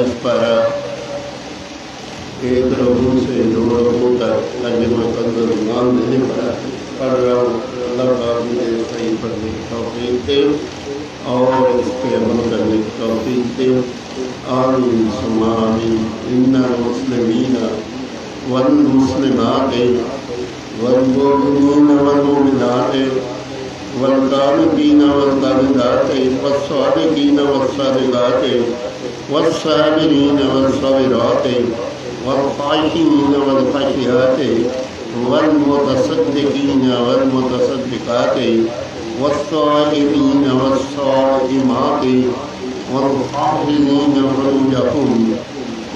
22 पारा एक रकू से 2 रकू तक तर्जुमा कंज़ुल ईमान नहीं पढ़ रहा हूँ। अल्लाह पाक मुझे सही पढ़ने की तौफीक दे और इस पे अमल करने की तौफीक दे। आमीन सुम्मा आमीन। इन्नल मुस्लिमीना वल मुस्लिमात वल मुमिनीना वल मुमिनात वल कानितीना वल कानितात वस्सादिकीना वस्सादिकात वस्साबिरीना वस्साबिरात वल खाशिईना वल खाशियात वल मुतसद्दिकीना वल मुतसद्दिकात वस्साइमीना वस्साइमात वल हाफिज़ीना फरूजहुम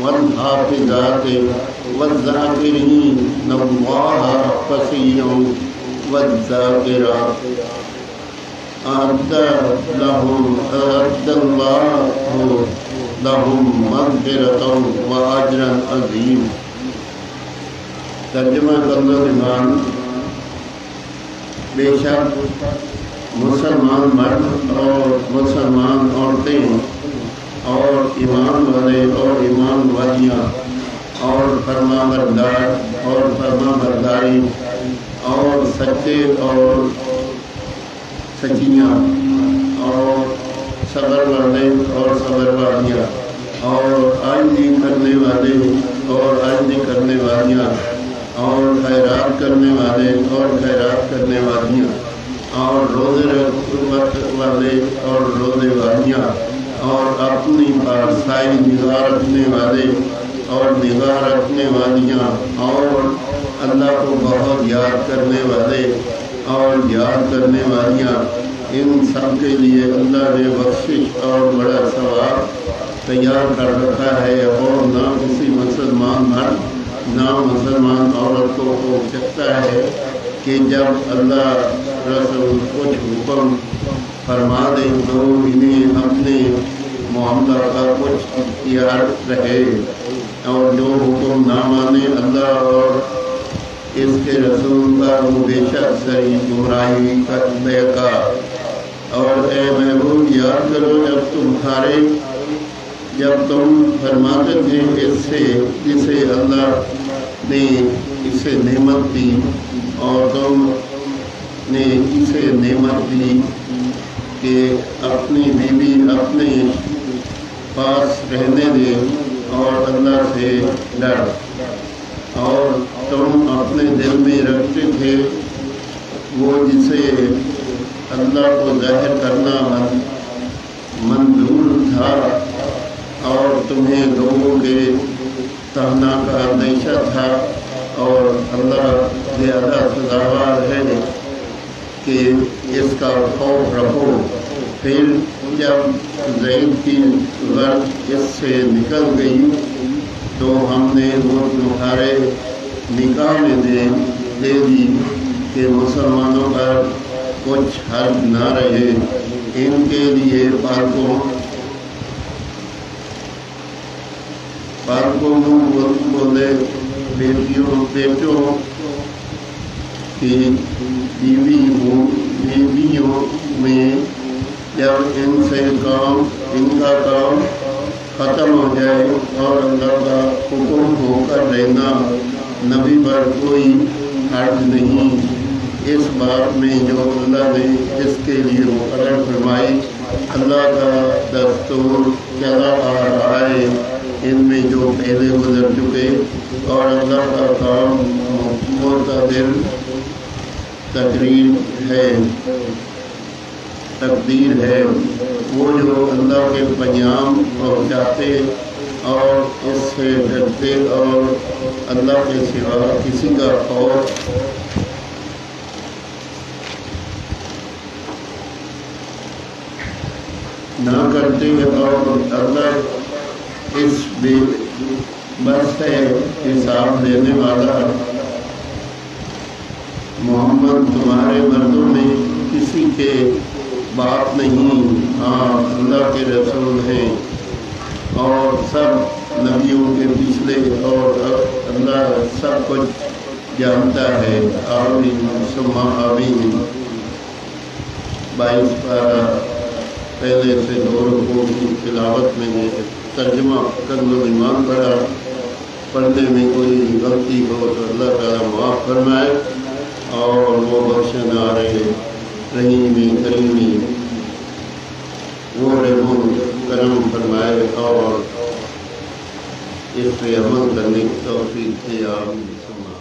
वल हाफिज़ात वज़्ज़ाकिरीना अल्लाह कसीरन वज़्ज़ाकिरात अअद्दल्लाहु लहुम मग़फ़िरतन व अजरन अज़ीम। तर्जुमा कंज़ुल ईमान। बेशक मुसलमान मर्द और मुसलमान औरतें और ईमान वाले और ईमान वालियाँ और फरमाबरदार और फरमाबरदारी और सच्चे और सच्चियाँ और सबर वाले और सबर वालियाँ और आजिज़ी करने वाले और आजिज़ी करने वालियाँ और खैरात करने वाले और खैरात करने वालियाँ और रोज़े रखने वाले और रोज़े वालियाँ और अपनी पारसाई निगाह रखने वाले और निगाह रखने वालियाँ और अल्लाह को बहुत याद करने वाले और याद करने वालियाँ, इन सब के लिए अल्लाह ने बख्शिश और बड़ा सवाब तैयार कर रखा है। और ना किसी मुसलमान मर्द ना मुसलमान औरत को हो सकता है कि जब अल्लाह रसूल कुछ हुक्म फरमा दे तो इन्हें अपने मामला का कुछ इख्तियार रहे और जो हुक्म ना माने अल्लाह और इसके रसूल का वो बेशक सही गुमराही कर देगा। और ए महबूब याद करो जब तुम फरमाते थे इससे जिसे अल्लाह ने इसे नेमत दी और तुम ने इसे नेमत दी कि अपनी बीवी अपने पास रहने दे और अल्लाह से डर, और तुम अपने दिल में रखते थे वो जिसे अल्लाह को जाहिर करना मंजूर था और तुम्हें लोगों के ताना का अंदेशा था और अल्लाह ज़्यादा सज़ावार है कि इसका खौफ रखो। फिर जब ज़ैद की गर्द इससे निकल गई तो हमने वो तुम्हारे निकाह में दे दी कि मुसलमानों पर कुछ हर्ज ना रहे। इनके लिए पालकों बोले बेटों की बीवियों में जब इनका काम ख़त्म हो जाए और अल्लाह का हुक्म होकर रहना नबी पर कोई हर्ज नहीं। इस बात में जो अल्लाह ने इसके लिए मुकर्रर फरमाई अल्लाह का दस्तूर चला आ रहा है, इनमें जो पहले गुजर चुके और अल्लाह का काम मुतदिल तकदीर है। वो जो अल्लाह के पैगाम पहुँचाते और इससे डरते और अल्लाह के सिवा किसी का खौफ ना करते और अल्लाह इस बस है हिसाब देने वाला मोहम्मद तुम्हारे मर्दों में किसी के बात नहीं, हाँ अल्लाह के रसूल हैं और सब नबियों के पिछले और अल्लाह सब कुछ जानता है। आमीन सुम्मा आमीन। 22 पारा पहले से 2 रुकू की تلاوت میں ترجمہ کنز ایمان پڑھا، پڑھنے میں کوئی غلطی ہو تو اللہ تعالیٰ معاف فرمائے اور وہ بخشندار رحیمی کریمی وہ رحم کرم فرمائے اور اس پہ عمل کرنے کی توفیق دے۔ آمین۔